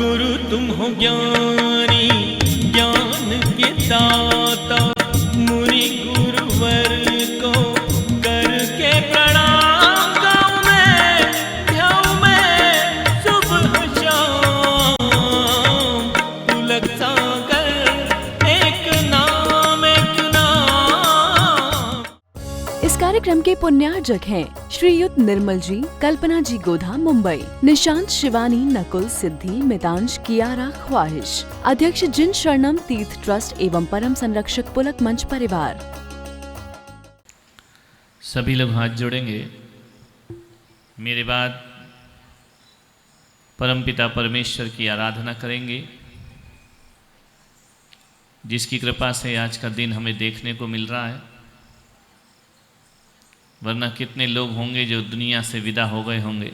गुरु तुम हो ज्ञानी ज्ञान के दाता, मुनि गुरुवर को करके प्रणाम गाऊं मैं, ध्याऊं मैं सुबह शाम। पुलक सागर एक नाम एक नाम। इस कार्यक्रम के पुण्यार्जक हैं श्रीयुत निर्मल जी, कल्पना जी गोधा मुंबई, निशांत शिवानी नकुल सिद्धि मितांश कियारा ख्वाहिश, अध्यक्ष जिन शरणम तीर्थ ट्रस्ट एवं परम संरक्षक पुलक मंच परिवार। सभी लोग हाथ जोड़ेंगे, मेरे बाद परमपिता परमेश्वर की आराधना करेंगे, जिसकी कृपा से आज का दिन हमें देखने को मिल रहा है। वरना कितने लोग होंगे जो दुनिया से विदा हो गए होंगे।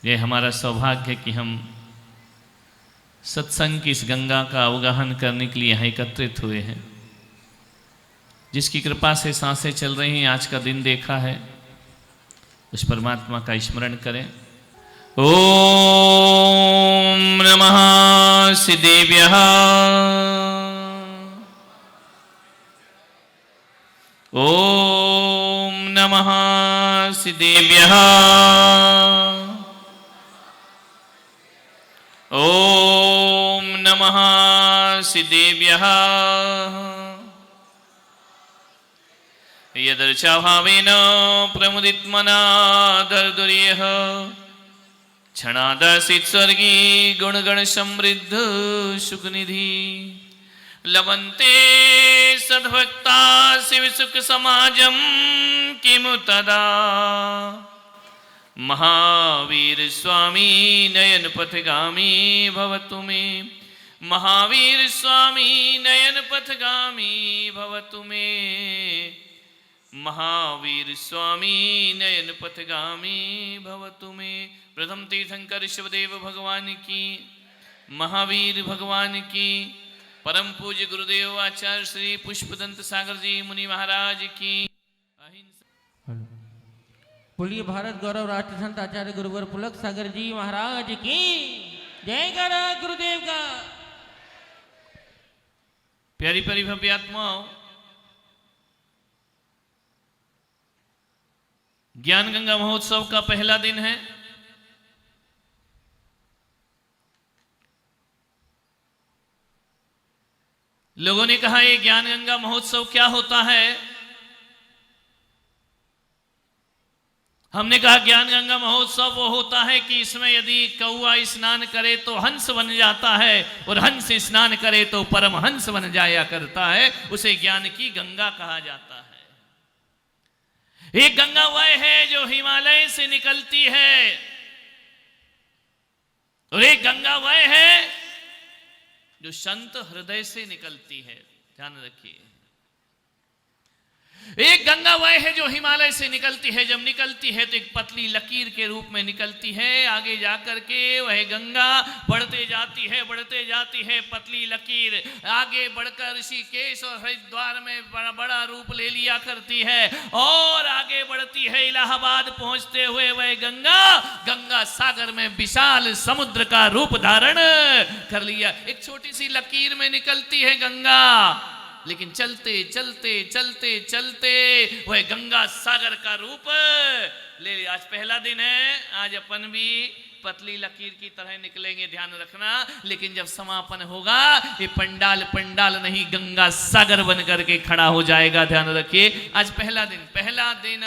ये हमारा सौभाग्य है कि हम सत्संग की इस गंगा का अवगाहन करने के लिए यहाँ एकत्रित हुए हैं। जिसकी कृपा से सांसें चल रही हैं, आज का दिन देखा है, उस परमात्मा का स्मरण करें। ओम नमः सिद्धेभ्यः, ओम नमः सिद्धेभ्यः, ओम नमः सिद्धेभ्यः। यदर्चाभावेन प्रमुदितमना दर्दुर्यः, क्षणादर्शित स्वर्गी गुणगण समृद्ध सुखनिधि। लभन्ते सद्भक्ता शिव सुख समाजम किमु तदा। महावीर स्वामी नयन पथगामी भवतु मे, महावीर स्वामी नयन पथगामी भवतु मे, महावीर स्वामी नयन पथगामी भवतु मे। प्रथम तीर्थंकर शिवदेव भगवान की, महावीर भगवान की, परम पूज्य गुरुदेव आचार्य श्री पुष्पदंत सागर जी मुनि महाराज की। बोलिए भारत गौरव राष्ट्र संत आचार्य गुरुवर पुलक सागर जी महाराज की जय। करा गुरुदेव का। प्यारी प्यारी भव्य आत्माओं, ज्ञान गंगा महोत्सव का पहला दिन है। लोगों ने कहा ये ज्ञान गंगा महोत्सव क्या होता है। हमने कहा ज्ञान गंगा महोत्सव वो होता है कि इसमें यदि कौआ स्नान करे तो हंस बन जाता है, और हंस स्नान करे तो परम हंस बन जाया करता है। उसे ज्ञान की गंगा कहा जाता है। एक गंगा वह है जो हिमालय से निकलती है, और एक गंगा वह है जो संत हृदय से निकलती है। ध्यान रखिए, एक गंगा वह है जो हिमालय से निकलती है। जब निकलती है तो एक पतली लकीर के रूप में निकलती है। आगे जाकर के वह गंगा बढ़ते जाती है, बढ़ते जाती है। पतली लकीर आगे बढ़कर ऋषिकेश और हरिद्वार में बड़ा बड़ा रूप ले लिया करती है, और आगे बढ़ती है इलाहाबाद पहुंचते हुए वह गंगा गंगा सागर में विशाल समुद्र का रूप धारण कर लिया। एक छोटी सी लकीर में निकलती है गंगा, लेकिन चलते चलते चलते चलते वह गंगा सागर का रूप ले लिया। आज पहला दिन है, आज अपन भी पतली लकीर की तरह निकलेंगे, ध्यान रखना। लेकिन जब समापन होगा ये पंडाल पंडाल नहीं, गंगा सागर बन करके खड़ा हो जाएगा। ध्यान रखिए, आज पहला दिन, पहला दिन।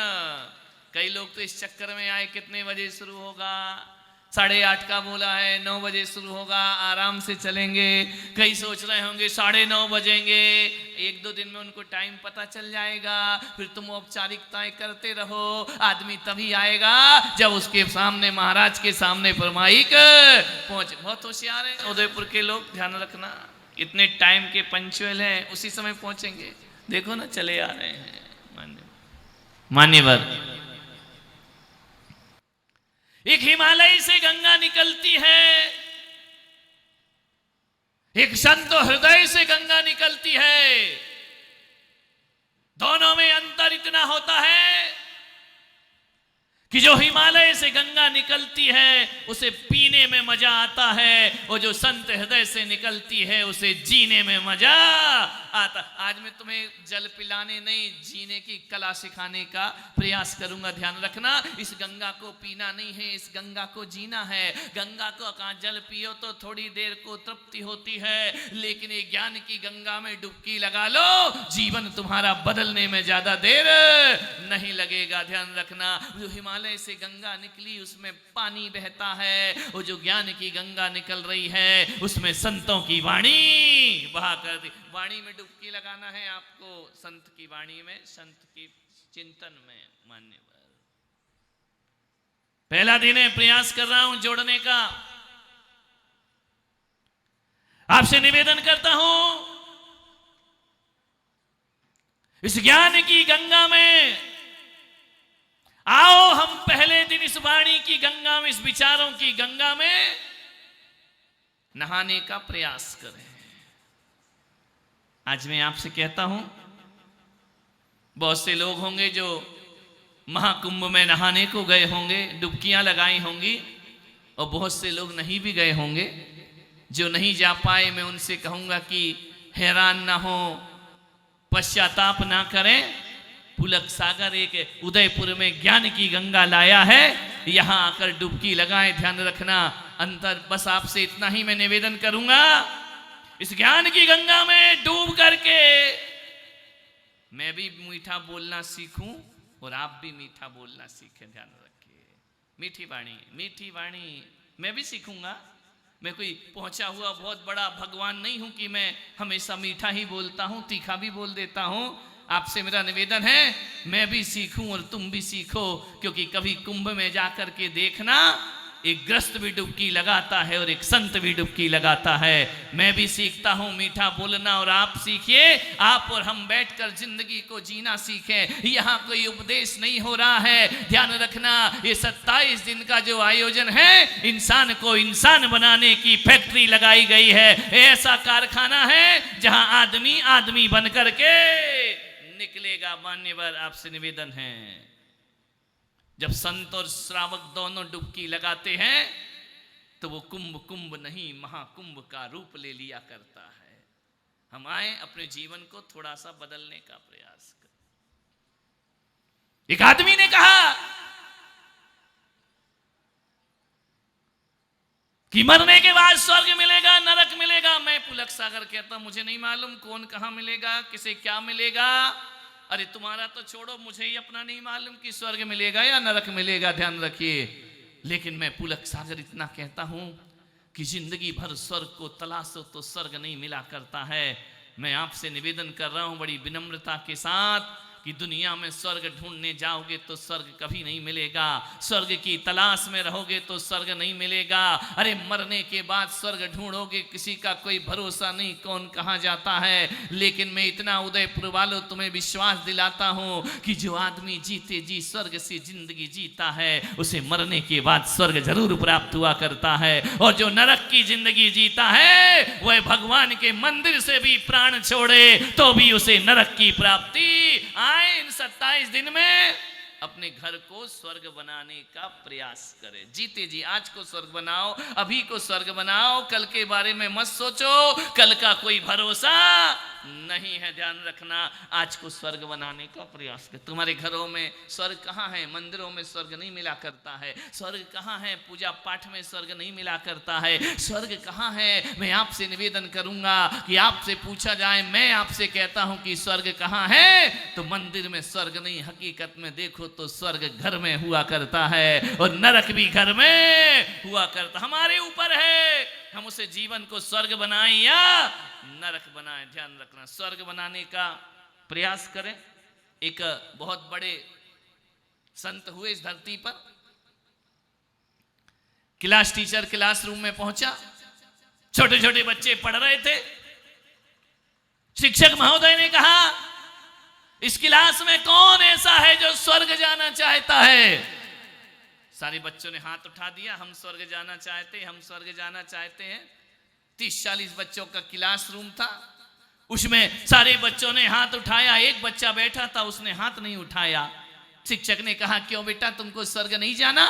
कई लोग तो इस चक्कर में आए कितने बजे शुरू होगा, 8:30 का बोला है, 9 बजे शुरू होगा, आराम से चलेंगे। कई सोच रहे होंगे 9:30 बजेंगे। 1-2 दिन में उनको टाइम पता चल जाएगा, फिर तुम औपचारिकताएं करते रहो। आदमी तभी आएगा जब उसके सामने, महाराज के सामने फरमाइक पहुंचे। बहुत होशियार है उदयपुर के लोग, ध्यान रखना। इतने टाइम के पंचुअल हैं, उसी समय पहुंचेंगे। देखो ना, चले आ रहे हैं मान्यवर। एक हिमालय से गंगा निकलती है, एक संत हृदय से गंगा निकलती है। दोनों में अंतर इतना होता है कि जो हिमालय से गंगा निकलती है उसे पीने में मजा आता है, और जो संत हृदय से निकलती है उसे जीने में मजा आता। आज मैं तुम्हें जल पिलाने नहीं, जीने की कला सिखाने का प्रयास करूंगा। ध्यान रखना, इस गंगा को पीना नहीं है, इस गंगा को जीना है। गंगा को कहाँ जल पियो तो थोड़ी देर को तृप्ति होती है, लेकिन ये ज्ञान की गंगा में डुबकी लगा लो, जीवन तुम्हारा बदलने में ज्यादा देर नहीं लगेगा। ध्यान रखना, जो हिमालय से गंगा निकली उसमें पानी बहता है, और जो ज्ञान की गंगा निकल रही है उसमें संतों की वाणी बहा कर दी। वाणी में डुबकी लगाना है आपको, संत की वाणी में, संत की चिंतन में। मान्यवर, पहला दिन है, प्रयास कर रहा हूं जोड़ने का। आपसे निवेदन करता हूं, इस ज्ञान की गंगा में आओ, हम पहले दिन इस वाणी की गंगा में, इस विचारों की गंगा में नहाने का प्रयास करें। आज मैं आपसे कहता हूं, बहुत से लोग होंगे जो महाकुंभ में नहाने को गए होंगे, डुबकियां लगाई होंगी, और बहुत से लोग नहीं भी गए होंगे। जो नहीं जा पाए, मैं उनसे कहूंगा कि हैरान ना हो, पश्चाताप ना करें। पुलक सागर एक उदयपुर में ज्ञान की गंगा लाया है, यहां आकर डुबकी लगाएं। ध्यान रखना, अंतर बस आपसे इतना ही मैं निवेदन करूंगा, इस ज्ञान की गंगा में डूब करके मैं भी मीठा बोलना सीखूं और आप भी मीठा बोलना सीखें। ध्यान रखिए, मीठी वाणी मैं भी सीखूंगा। मैं कोई पहुंचा हुआ बहुत बड़ा भगवान नहीं हूं कि मैं हमेशा मीठा ही बोलता हूं, तीखा भी बोल देता हूं। आपसे मेरा निवेदन है, मैं भी सीखूं और तुम भी सीखो, क्योंकि कभी कुंभ में जाकर के देखना, एक ग्रस्त भी डुबकी लगाता है और एक संत भी डुबकी लगाता है। मैं भी सीखता हूं मीठा बोलना, और आप सीखिए। आप और हम बैठकर जिंदगी को जीना सीखें। यहां कोई उपदेश नहीं हो रहा है। ध्यान रखना, ये 27 दिन का जो आयोजन है, इंसान को इंसान बनाने की फैक्ट्री लगाई गई है। ऐसा कारखाना है जहां आदमी आदमी बन करके निकलेगा। मान्यवर, आपसे निवेदन है, जब संत और श्रावक दोनों डुबकी लगाते हैं तो वो कुंभ नहीं, महाकुंभ का रूप ले लिया करता है। हम आए अपने जीवन को थोड़ा सा बदलने का प्रयास करें। एक आदमी ने कहा कि मरने के बाद स्वर्ग मिलेगा, नरक मिलेगा। मैं पुलक सागर कहता हूं, मुझे नहीं मालूम कौन कहां मिलेगा, किसे क्या मिलेगा। अरे तुम्हारा तो छोड़ो, मुझे ही अपना नहीं मालूम कि स्वर्ग मिलेगा या नरक मिलेगा। ध्यान रखिए, लेकिन मैं पुलक सागर इतना कहता हूं कि जिंदगी भर स्वर्ग को तलाशो तो स्वर्ग नहीं मिला करता है। मैं आपसे निवेदन कर रहा हूं बड़ी विनम्रता के साथ कि दुनिया में स्वर्ग ढूंढने जाओगे तो स्वर्ग कभी नहीं मिलेगा। स्वर्ग की तलाश में रहोगे तो स्वर्ग नहीं मिलेगा। अरे मरने के बाद स्वर्ग ढूंढोगे, किसी का कोई भरोसा नहीं कौन कहां जाता है। लेकिन मैं इतना उदयपुर वालों तुम्हें विश्वास दिलाता हूं कि जो आदमी जीते जी स्वर्ग से जिंदगी जीता है, उसे मरने के बाद स्वर्ग जरूर प्राप्त हुआ करता है। और जो नरक की जिंदगी जीता है, वह भगवान के मंदिर से भी प्राण छोड़े तो भी उसे नरक की प्राप्ति। आए इन 27 दिन में अपने घर को स्वर्ग बनाने का प्रयास करें। जीते जी आज को स्वर्ग बनाओ, अभी को स्वर्ग बनाओ। कल के बारे में मत सोचो, कल का कोई भरोसा नहीं है। ध्यान रखना, आज को स्वर्ग बनाने का प्रयास कर। तुम्हारे घरों में स्वर्ग कहाँ है? मंदिरों में स्वर्ग नहीं मिला करता है। स्वर्ग कहाँ है? पूजा पाठ में स्वर्ग नहीं मिला करता है। स्वर्ग कहाँ है? मैं आपसे निवेदन करूंगा कि आपसे पूछा जाए, मैं आपसे कहता हूं कि स्वर्ग कहाँ है, तो मंदिर में स्वर्ग नहीं, हकीकत में देखो तो स्वर्ग घर में हुआ करता है और नरक भी घर में हुआ करता। हमारे ऊपर है, हम उसे जीवन को स्वर्ग बनाएं या नरक बनाएं। ध्यान रखना, स्वर्ग बनाने का प्रयास करें। एक बहुत बड़े संत हुए इस धरती पर। क्लास टीचर क्लासरूम में पहुंचा, छोटे छोटे बच्चे पढ़ रहे थे। शिक्षक महोदय ने कहा, इस क्लास में कौन ऐसा है जो स्वर्ग जाना चाहता है? सारे बच्चों ने हाथ उठा दिया, हम स्वर्ग जाना चाहते हैं, हम स्वर्ग जाना चाहते हैं। 30-40 बच्चों का क्लासरूम था, उसमें सारे बच्चों ने हाथ उठाया। एक बच्चा बैठा था, उसने हाथ नहीं उठाया। शिक्षक ने कहा क्यों बेटा तुमको स्वर्ग नहीं जाना?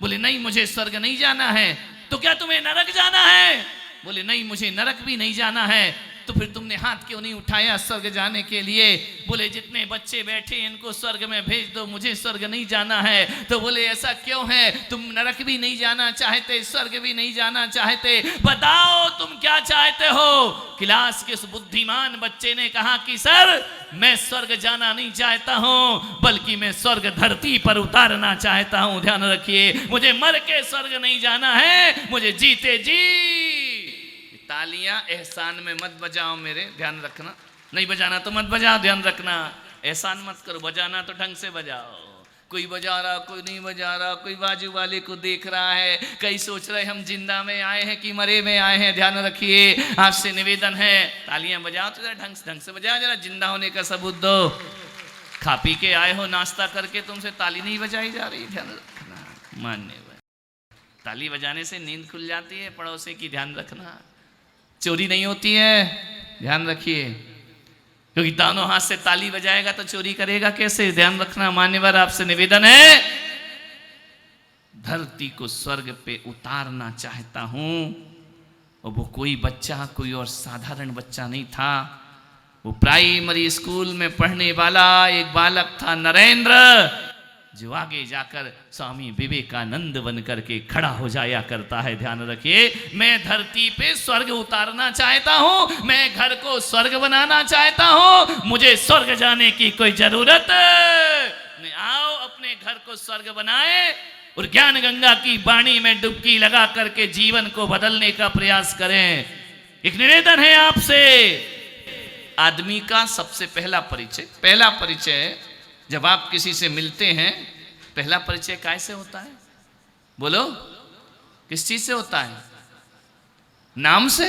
बोले नहीं मुझे स्वर्ग नहीं जाना है। तो क्या तुम्हें नरक जाना है? बोले नहीं मुझे नरक भी नहीं जाना है। तो फिर तुमने हाथ क्यों नहीं उठाया स्वर्ग जाने के लिए? बोले जितने बच्चे बैठे इनको स्वर्ग में भेज दो, मुझे स्वर्ग नहीं जाना है। तो बोले ऐसा क्यों है? तुम नरक भी नहीं जाना चाहते, स्वर्ग भी नहीं जाना चाहते, बताओ तुम क्या चाहते हो? क्लास के उस बुद्धिमान बच्चे ने कहा कि सर मैं स्वर्ग जाना नहीं चाहता हूं, बल्कि मैं स्वर्ग धरती पर उतारना चाहता हूं। ध्यान रखिए, मुझे मर के स्वर्ग नहीं जाना है, मुझे जीते जी। तालियां एहसान में मत बजाओ मेरे, ध्यान रखना। नहीं बजाना तो मत बजाओ, ध्यान रखना। एहसान मत करो, बजाना तो ढंग से बजाओ। कोई बजा रहा, कोई नहीं बजा रहा, कोई बाजू वाले को देख रहा है, कई सोच रहे हम जिंदा में आए हैं कि मरे में आए हैं। ध्यान रखिए, आपसे निवेदन है तालियां बजाओ तो जरा ढंग से बजाओ, जरा जिंदा होने का सबूत दो। खा पी के आए हो, नाश्ता करके तुमसे ताली नहीं बजाई जा रही, ध्यान रखना। मान्य ताली बजाने से नींद खुल जाती है, पड़ोसी की ध्यान रखना। चोरी नहीं होती है, ध्यान रखिए, क्योंकि दोनों हाथ से ताली बजाएगा तो चोरी करेगा कैसे? ध्यान रखना। मान्यवर आपसे निवेदन है, धरती को स्वर्ग पे उतारना चाहता हूं। और वो कोई बच्चा, कोई और साधारण बच्चा नहीं था, वो प्राइमरी स्कूल में पढ़ने वाला एक बालक था, नरेंद्र, जो आगे जाकर स्वामी विवेकानंद बन करके खड़ा हो जाया करता है। ध्यान रखिए, मैं धरती पे स्वर्ग उतारना चाहता हूं, मैं घर को स्वर्ग बनाना चाहता हूं, मुझे स्वर्ग जाने की कोई जरूरत नहीं। आओ अपने घर को स्वर्ग बनाए और ज्ञान गंगा की वाणी में डुबकी लगा करके जीवन को बदलने का प्रयास करें। एक निवेदन है आपसे, आदमी का सबसे पहला परिचय जब आप किसी से मिलते हैं, पहला परिचय कैसे होता है? बोलो, किस चीज से होता है? नाम से?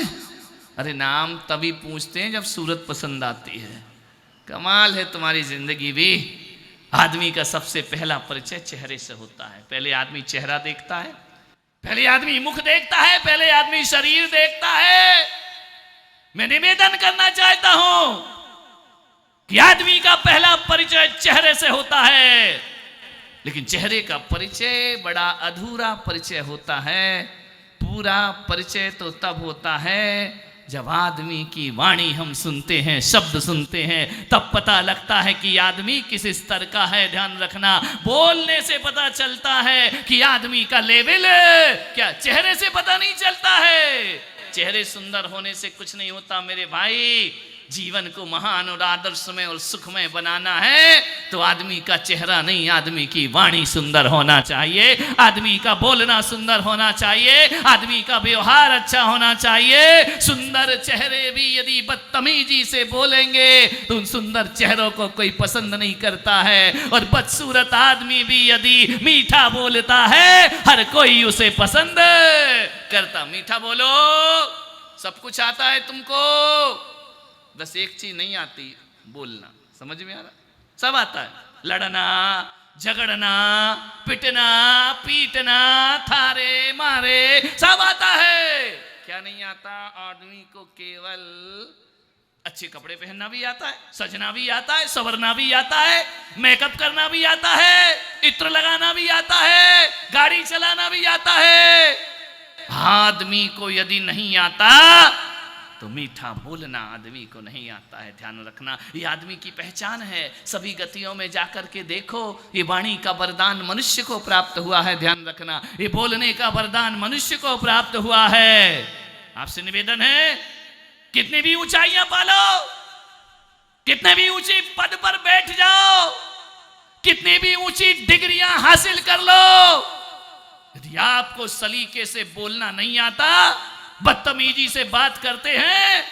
अरे नाम तभी पूछते हैं जब सूरत पसंद आती है। कमाल है तुम्हारी जिंदगी भी। आदमी का सबसे पहला परिचय चेहरे से होता है। पहले आदमी चेहरा देखता है, पहले आदमी मुख देखता है, पहले आदमी शरीर देखता है। मैं निवेदन करना चाहता हूं कि आदमी का पहला परिचय चेहरे से होता है, लेकिन चेहरे का परिचय बड़ा अधूरा परिचय होता है। पूरा परिचय तो तब होता है जब आदमी की वाणी हम सुनते हैं, शब्द सुनते हैं, तब पता लगता है कि आदमी किस स्तर का है। ध्यान रखना, बोलने से पता चलता है कि आदमी का लेवल क्या, चेहरे से पता नहीं चलता है। चेहरे सुंदर होने से कुछ नहीं होता मेरे भाई। जीवन को महान और आदर्शमय और सुखमय बनाना है तो आदमी का चेहरा नहीं, आदमी की वाणी सुंदर होना चाहिए, आदमी का बोलना सुंदर होना चाहिए, आदमी का व्यवहार अच्छा होना चाहिए। सुंदर चेहरे भी यदि बदतमीजी से बोलेंगे तो उन सुंदर चेहरों को कोई पसंद नहीं करता है, और बदसूरत आदमी भी यदि मीठा बोलता है हर कोई उसे पसंद करता। मीठा बोलो, सब कुछ आता है तुमको, बस एक चीज नहीं आती, बोलना। समझ में आ रहा? सब आता है, लड़ना, झगड़ना, पिटना, पीटना, थारे मारे, सब आता है। क्या नहीं आता? आदमी को केवल अच्छे कपड़े पहनना भी आता है, सजना भी आता है, संवरना भी आता है, मेकअप करना भी आता है, इत्र लगाना भी आता है, गाड़ी चलाना भी आता है। आदमी को यदि नहीं आता तो मीठा बोलना आदमी को नहीं आता है। ध्यान रखना, ये आदमी की पहचान है। सभी गतियों में जाकर के देखो, ये वाणी का वरदान मनुष्य को प्राप्त हुआ है। ध्यान रखना, ये बोलने का वरदान मनुष्य को प्राप्त हुआ है। आपसे निवेदन है, कितनी भी ऊंचाइयां पालो, कितने भी ऊंचे पद पर बैठ जाओ, कितनी भी ऊंची डिग्रियां हासिल कर लो, यदि आपको सलीके से बोलना नहीं आता, बदतमीजी से बात करते हैं,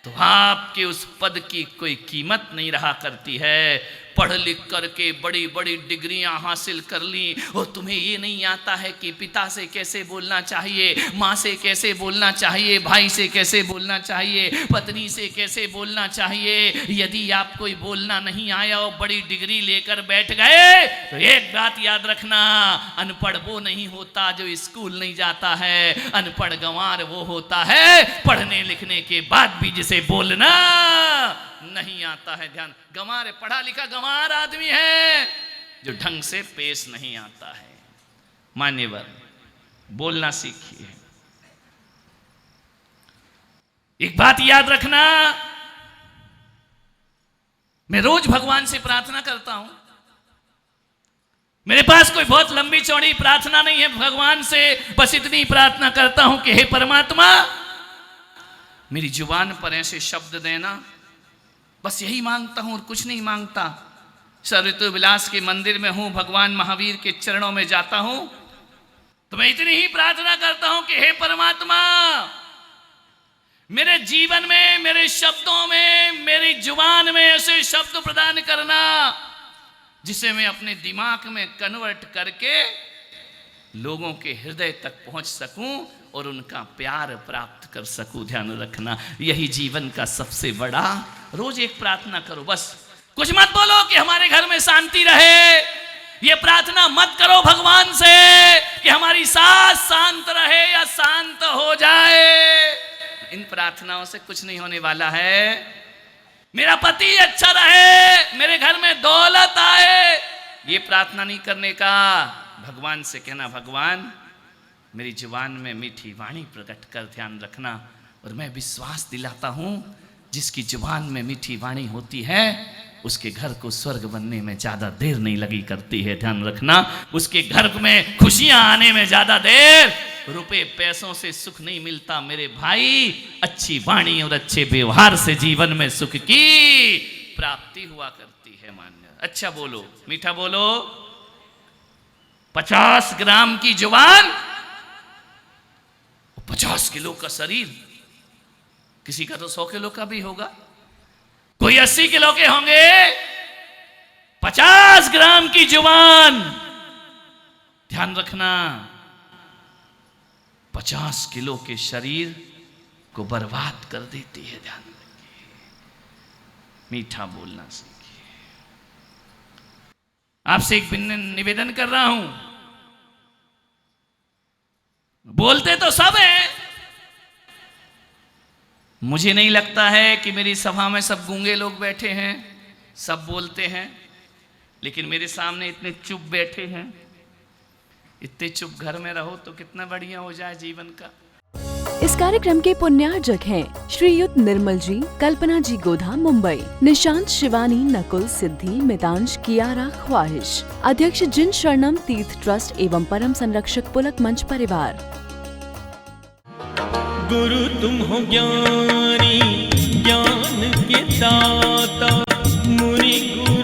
तो आपके उस पद की कोई कीमत नहीं रहा करती है। पढ़ लिख करके बड़ी बड़ी डिग्रियां हासिल कर ली और तुम्हें ये नहीं आता है कि पिता से कैसे बोलना चाहिए, माँ से कैसे बोलना चाहिए, भाई से कैसे बोलना चाहिए, पत्नी से कैसे बोलना चाहिए। यदि आपको बोलना नहीं आया और बड़ी डिग्री लेकर बैठ गए तो एक बात याद रखना, अनपढ़ वो नहीं होता जो स्कूल नहीं जाता है, अनपढ़ गंवार वो होता है पढ़ने लिखने के बाद भी जिसे बोलना नहीं आता है। ध्यान, गंवार पढ़ा लिखा गंवार आदमी है, जो ढंग से पेश नहीं आता है। मान्यवर, बोलना सीखिए। एक बात याद रखना, मैं रोज भगवान से प्रार्थना करता हूं। मेरे पास कोई बहुत लंबी चौड़ी प्रार्थना नहीं है भगवान से, बस इतनी प्रार्थना करता हूं कि हे परमात्मा, मेरी जुबान पर ऐसे शब्द देना, बस यही मांगता हूं और कुछ नहीं मांगता। ऋतु विलास के मंदिर में हूं, भगवान महावीर के चरणों में जाता हूं, तो मैं इतनी ही प्रार्थना करता हूं कि हे परमात्मा, मेरे जीवन में, मेरे शब्दों में, मेरी जुबान में ऐसे शब्द प्रदान करना जिसे मैं अपने दिमाग में कन्वर्ट करके लोगों के हृदय तक पहुंच सकूं और उनका प्यार प्राप्त कर सकूं। ध्यान रखना, यही जीवन का सबसे बड़ा। रोज एक प्रार्थना करो, बस कुछ मत बोलो कि हमारे घर में शांति रहे। ये प्रार्थना मत करो भगवान से कि हमारी सास शांत रहे या शांत हो जाए। इन प्रार्थनाओं से कुछ नहीं होने वाला है। मेरा पति अच्छा रहे, मेरे घर में दौलत आए, ये प्रार्थना नहीं करने का। भगवान से कहना, भगवान मेरी जुबान में मीठी वाणी प्रकट कर। ध्यान रखना, और मैं विश्वास दिलाता हूं जिसकी जुबान में मीठी वाणी होती है उसके घर को स्वर्ग बनने में ज्यादा देर नहीं लगी करती है। ध्यान रखना, उसके घर में खुशियां आने में ज्यादा देर, रुपए पैसों से सुख नहीं मिलता मेरे भाई, अच्छी वाणी और अच्छे व्यवहार से जीवन में सुख की प्राप्ति हुआ करती है। मान्य, अच्छा बोलो, मीठा बोलो। 50 ग्राम की जुबान, 50 किलो का शरीर, किसी का तो 100 किलो का भी होगा, कोई 80 किलो के होंगे। 50 ग्राम की जुबान, ध्यान रखना, 50 किलो के शरीर को बर्बाद कर देती है। ध्यान रखिए, मीठा बोलना सीखिए। आपसे एक निवेदन कर रहा हूं, बोलते तो सब हैं, मुझे नहीं लगता है कि मेरी सभा में सब गूंगे लोग बैठे हैं, सब बोलते हैं, लेकिन मेरे सामने इतने चुप बैठे हैं। इतने चुप घर में रहो तो कितना बढ़िया हो जाए जीवन का। इस कार्यक्रम के पुण्यार्जक हैं श्रीयुत निर्मल जी, कल्पना जी गोधा मुंबई, निशांत शिवानी नकुल सिद्धि मितांश कियारा ख्वाहिश, अध्यक्ष जिन शरणम तीर्थ ट्रस्ट एवं परम संरक्षक पुलक मंच परिवार। गुरु तुम हो ज्ञानी, ज्ञान के दाता, मुनि गुरु